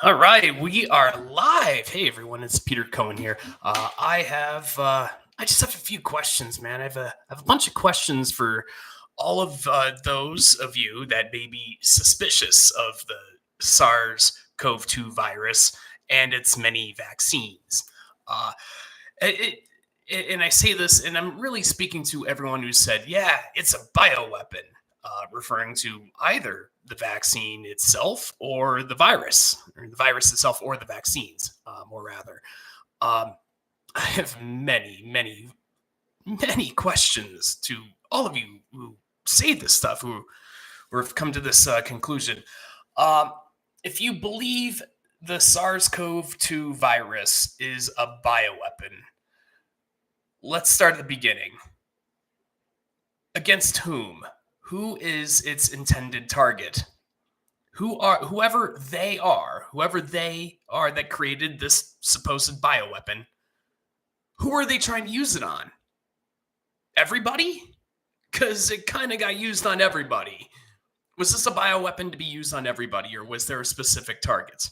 All right, we are live. Hey everyone, it's Peter Cohen here. I just have a few questions, man. I have a bunch of questions for all of those of you that may be suspicious of the SARS-CoV-2 virus and its many vaccines. Uh, it, and I say this, and I'm really speaking to everyone who said, "Yeah, it's a bioweapon," referring to either the vaccine itself or the virus itself or the vaccines, more rather. Um, I have many questions to all of you who say this stuff, who have come to this conclusion. Um, if you believe the SARS-CoV-2 virus is a bioweapon, let's start at the beginning. Against whom? Who is its intended target? Whoever they are that created this supposed bioweapon, who are they trying to use it on? Everybody? Because it kind of got used on everybody. Was this a bioweapon to be used on everybody, or was there a specific target?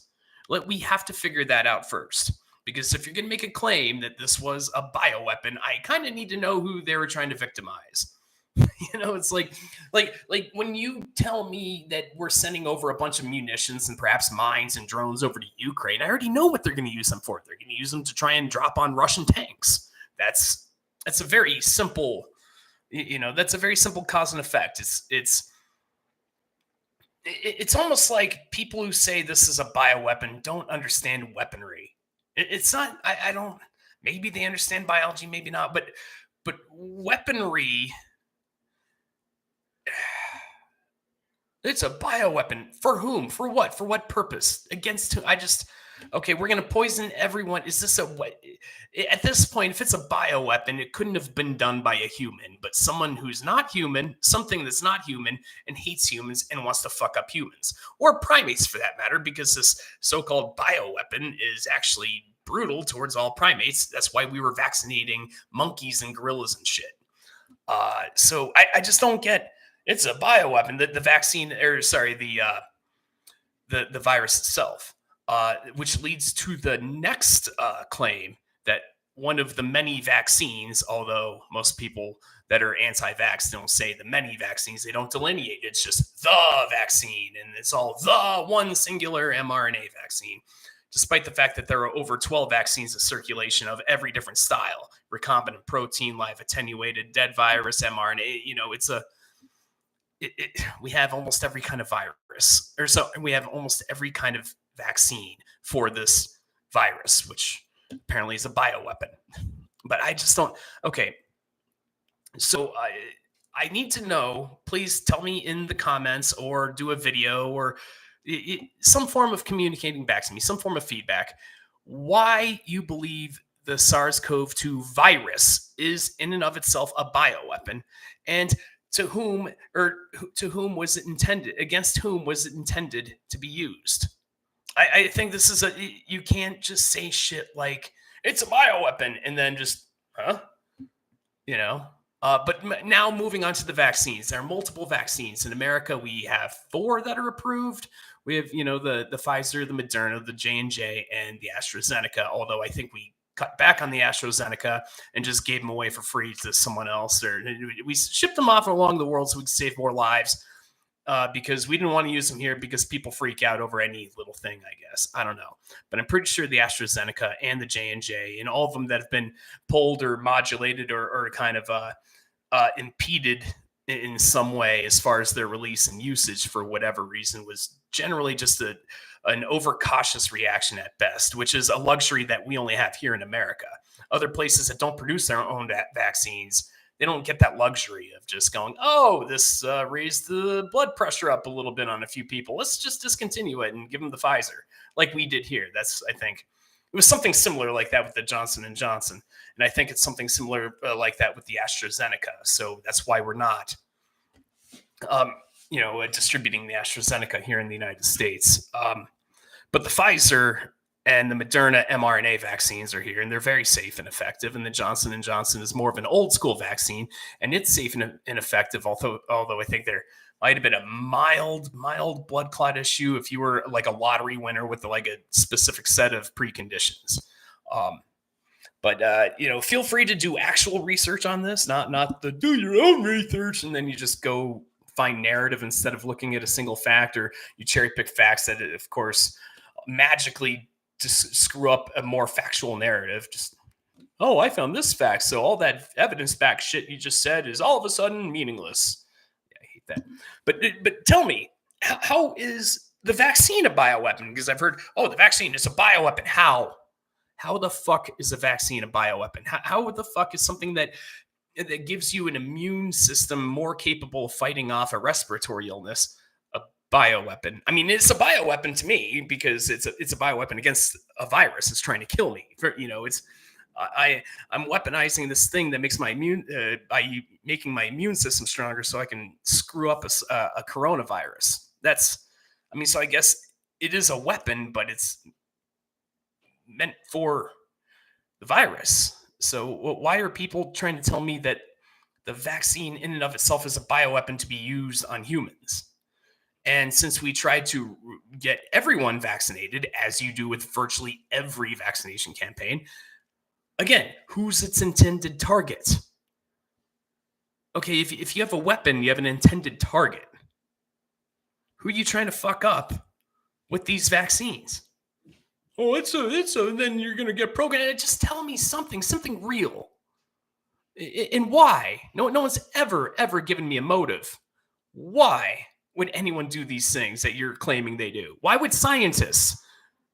We have to figure that out first. Because if you're going to make a claim that this was a bioweapon, I kind of need to know who they were trying to victimize. It's like when you tell me that we're sending over a bunch of munitions and perhaps mines and drones over to Ukraine, I already know what they're going to use them for. They're going to use them to try and drop on Russian tanks. That's a very simple, that's a very simple cause and effect. It's almost like people who say this is a bioweapon don't understand weaponry. It's not. I don't. Maybe they understand biology, maybe not. But weaponry. It's a bioweapon. For whom? For what? For what purpose? Against who? Okay, we're going to poison everyone. Is this what? At this point, if it's a bioweapon, it couldn't have been done by a human, but someone who's not human, something that's not human, and hates humans and wants to fuck up humans. Or primates, for that matter, because this so-called bioweapon is actually brutal towards all primates. That's why we were vaccinating monkeys and gorillas and shit. So I just don't get. It's a bioweapon. The vaccine, or sorry, the virus itself, which leads to the next claim that one of the many vaccines, although most people that are anti-vax don't say the many vaccines, they don't delineate. It's just the vaccine, and it's all the one singular mRNA vaccine. Despite the fact that there are over 12 vaccines in circulation of every different style, recombinant protein, live attenuated, dead virus, mRNA, we have almost every kind of virus, we have almost every kind of vaccine for this virus, which apparently is a bioweapon. But I just don't. Okay, so I need to know. Please tell me in the comments, or do a video, or some form of communicating back to me, some form of feedback, why you believe the SARS-CoV-2 virus is in and of itself a bioweapon, and to whom was it intended? Against whom was it intended to be used? I think this is you can't just say shit like it's a bioweapon and then just, huh? But now moving on to the vaccines, there are multiple vaccines in America. We have 4 that are approved. We have, the Pfizer, the Moderna, the J&J, and the AstraZeneca. Although I think we cut back on the AstraZeneca and just gave them away for free to someone else, or we shipped them off along the world so we could save more lives, because we didn't want to use them here because people freak out over any little thing, I guess. I don't know. But I'm pretty sure the AstraZeneca and the J&J and all of them that have been pulled or modulated or kind of impeded in some way as far as their release and usage for whatever reason was generally just an overcautious reaction at best, which is a luxury that we only have here in America. Other places that don't produce their own vaccines, they don't get that luxury of just going, oh, this raised the blood pressure up a little bit on a few people. Let's just discontinue it and give them the Pfizer, like we did here. I think it was something similar like that with the Johnson & Johnson. And I think it's something similar like that with the AstraZeneca. So that's why we're not, distributing the AstraZeneca here in the United States. But the Pfizer and the Moderna mRNA vaccines are here, and they're very safe and effective. And the Johnson and Johnson is more of an old school vaccine, and it's safe and effective. Although I think there might have been a mild blood clot issue if you were like a lottery winner with like a specific set of preconditions. But feel free to do actual research on this, not the do your own research and then you just go find narrative instead of looking at a single fact, or you cherry pick facts that, of course, magically just screw up a more factual narrative. Just, oh, I found this fact, so all that evidence back shit you just said is all of a sudden meaningless. Yeah, I hate that. But tell me, how is the vaccine a bioweapon? Because I've heard, oh, the vaccine is a bioweapon. How the fuck is a vaccine a bioweapon? How the fuck is something that gives you an immune system more capable of fighting off a respiratory illness a bioweapon? I mean, it's a bioweapon to me because it's a bioweapon against a virus that's trying to kill me. I'm weaponizing this thing that makes my by making my immune system stronger so I can screw up a coronavirus. So I guess it is a weapon, but it's meant for the virus. So why are people trying to tell me that the vaccine in and of itself is a bioweapon to be used on humans? And since we tried to get everyone vaccinated, as you do with virtually every vaccination campaign, again, who's its intended target? Okay, if you have a weapon, you have an intended target. Who are you trying to fuck up with these vaccines? Oh, then you're going to get programmed. Just tell me something real. And why? No one's ever given me a motive. Why would anyone do these things that you're claiming they do? Why would scientists?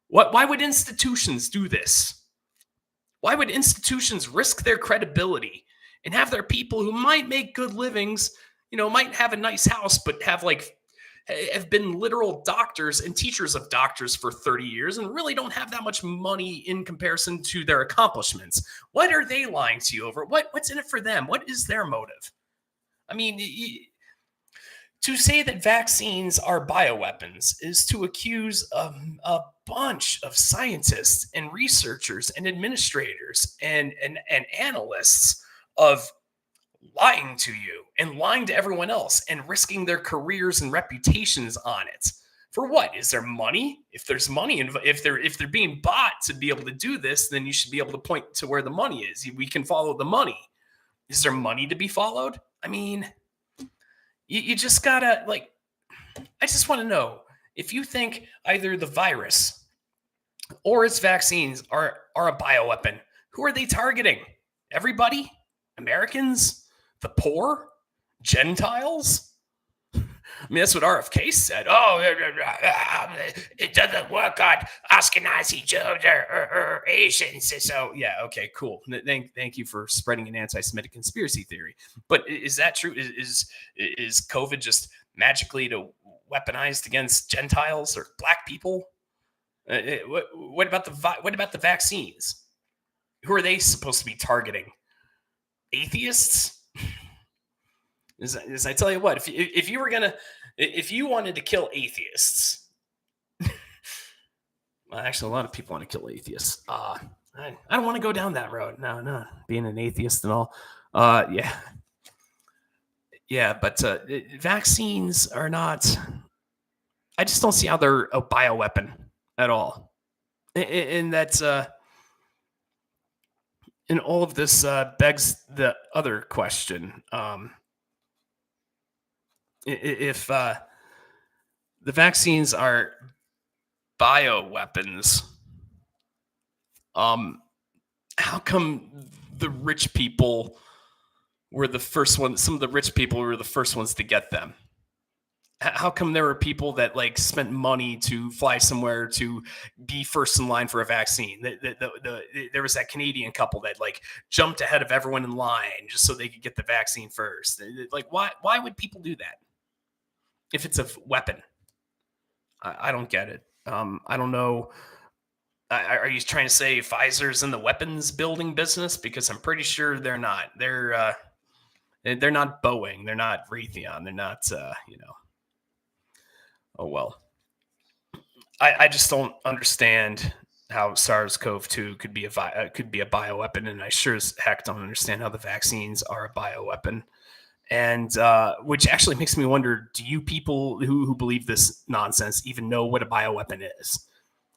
Why would institutions do this? Why would institutions risk their credibility and have their people who might make good livings, might have a nice house, but have been literal doctors and teachers of doctors for 30 years and really don't have that much money in comparison to their accomplishments? What are they lying to you over? What's in it for them? What is their motive? I mean, to say that vaccines are bioweapons is to accuse a bunch of scientists and researchers and administrators and analysts of lying to you and lying to everyone else and risking their careers and reputations on it. For what? Is there money? If there's money, and if they're being bought to be able to do this, then you should be able to point to where the money is. We can follow the money. Is there money to be followed? I mean, you just gotta I just want to know if you think either the virus or its vaccines are a bioweapon. Who are they targeting? Everybody? Americans? The poor? Gentiles? I mean, that's what RFK said. Oh, it doesn't work on Ashkenazi Jews or Asians. So, yeah, okay, cool. Thank you for spreading an anti-Semitic conspiracy theory. But is that true? Is COVID just magically weaponized against Gentiles or black people? What about the vaccines? Who are they supposed to be targeting? Atheists? As I tell you what, if you wanted to kill atheists, well, actually, a lot of people want to kill atheists. I don't want to go down that road. No, being an atheist and all. Yeah, but vaccines are not. I just don't see how they're a bioweapon at all, and that's and all of this begs the other question. If the vaccines are bioweapons, how come the rich people were the first ones? Some of the rich people were the first ones to get them. How come there were people that spent money to fly somewhere to be first in line for a vaccine? There was that Canadian couple that jumped ahead of everyone in line just so they could get the vaccine first. Why would people do that if it's a weapon? I don't get it. I don't know. Are you trying to say Pfizer's in the weapons building business? Because I'm pretty sure they're not. They're not Boeing. They're not Raytheon. They're not. Oh well. I just don't understand how SARS-CoV-2 could be a bioweapon, and I sure as heck don't understand how the vaccines are a bioweapon. And which actually makes me wonder: do you people who believe this nonsense even know what a bioweapon is?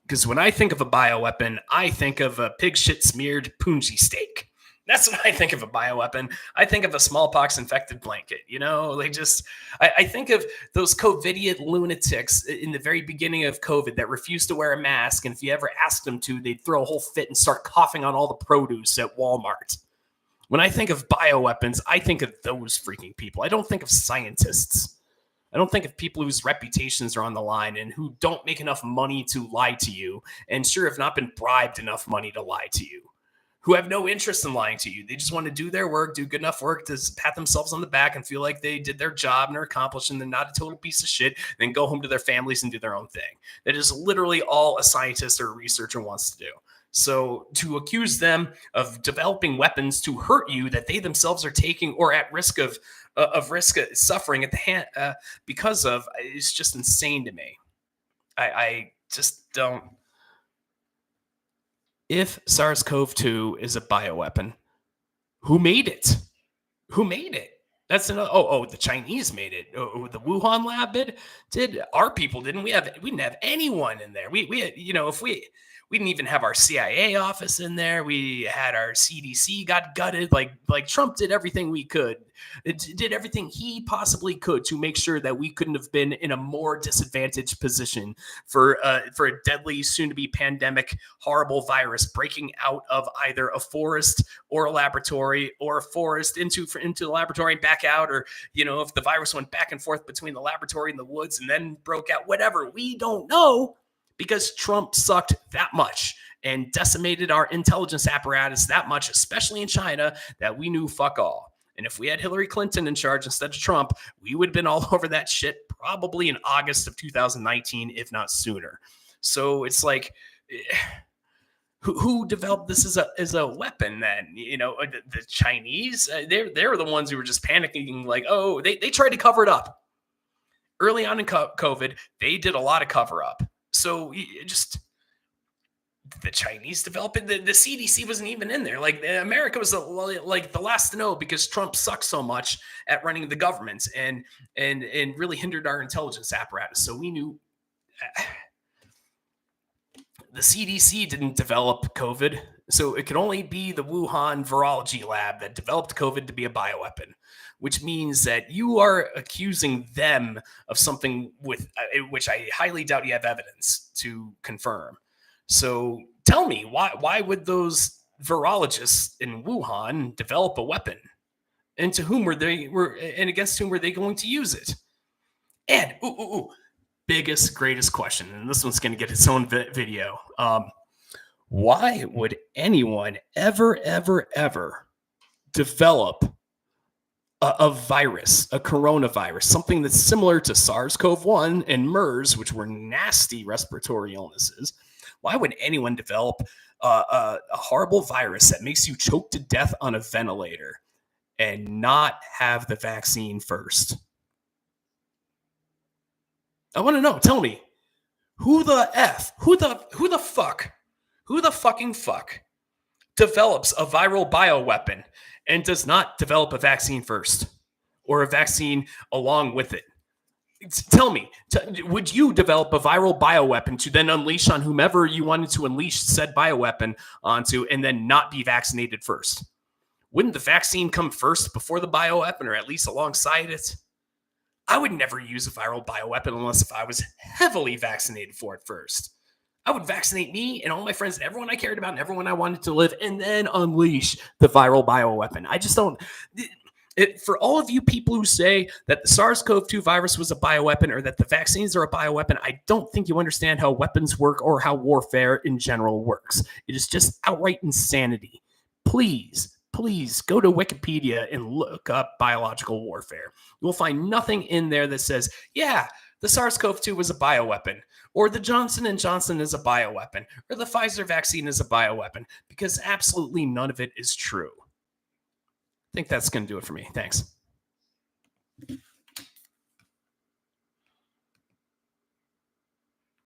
Because when I think of a bioweapon, I think of a pig shit smeared punji steak. That's what I think of a bioweapon. I think of a smallpox infected blanket. I think of those COVIDiot lunatics in the very beginning of COVID that refused to wear a mask. And if you ever asked them to, they'd throw a whole fit and start coughing on all the produce at Walmart. When I think of bioweapons, I think of those freaking people. I don't think of scientists. I don't think of people whose reputations are on the line and who don't make enough money to lie to you, and sure have not been bribed enough money to lie to you, who have no interest in lying to you. They just want to do their work, do good enough work to pat themselves on the back and feel like they did their job and are accomplished and they're not a total piece of shit, and then go home to their families and do their own thing. That is literally all a scientist or a researcher wants to do. So to accuse them of developing weapons to hurt you that they themselves are taking or at risk of suffering at the hand because of, is just insane to me. I just don't. If SARS-CoV-2 is a bioweapon, who made it? Who made it? That's another. The Chinese made it. The Wuhan lab did. Our people didn't. We didn't have anyone in there. We had, if we didn't even have our CIA office in there. We had our CDC got gutted. Like Trump did everything we could. It did everything he possibly could to make sure that we couldn't have been in a more disadvantaged position for a deadly, soon-to-be pandemic, horrible virus breaking out of either a forest or a laboratory, or a forest into the laboratory and back out, or if the virus went back and forth between the laboratory and the woods and then broke out. Whatever, we don't know. Because Trump sucked that much and decimated our intelligence apparatus that much, especially in China, that we knew fuck all. And if we had Hillary Clinton in charge instead of Trump, we would have been all over that shit probably in August of 2019, if not sooner. So it's like, who developed this as a weapon then? The Chinese, they're the ones who were just panicking, like, they tried to cover it up. Early on in COVID, they did a lot of cover up. So the Chinese developed it. The CDC wasn't even in there. Like, America was like the last to know, because Trump sucks so much at running the government and really hindered our intelligence apparatus. So we knew the CDC didn't develop COVID. So it could only be the Wuhan virology lab that developed COVID to be a bioweapon, which means that you are accusing them of something with which I highly doubt you have evidence to confirm. So tell me, why would those virologists in Wuhan develop a weapon? And to whom and against whom were they going to use it? And biggest, greatest question, and this one's going to get its own video. Why would anyone ever develop a virus, a coronavirus, something that's similar to SARS-CoV-1 and MERS, which were nasty respiratory illnesses? Why would anyone develop a horrible virus that makes you choke to death on a ventilator and not have the vaccine first? I want to know. Tell me, who the fucking fuck develops a viral bioweapon and does not develop a vaccine first, or a vaccine along with it? Tell me, would you develop a viral bioweapon to then unleash on whomever you wanted to unleash said bioweapon onto, and then not be vaccinated first? Wouldn't the vaccine come first before the bioweapon, or at least alongside it? I would never use a viral bioweapon unless if I was heavily vaccinated for it first. I would vaccinate me and all my friends and everyone I cared about and everyone I wanted to live, and then unleash the viral bioweapon. I just don't. For all of you people who say that the SARS-CoV-2 virus was a bioweapon, or that the vaccines are a bioweapon, I don't think you understand how weapons work or how warfare in general works. It is just outright insanity. Please go to Wikipedia and look up biological warfare. You will find nothing in there that says, yeah, the SARS-CoV-2 was a bioweapon, or the Johnson & Johnson is a bioweapon, or the Pfizer vaccine is a bioweapon, because absolutely none of it is true. I think that's going to do it for me. Thanks.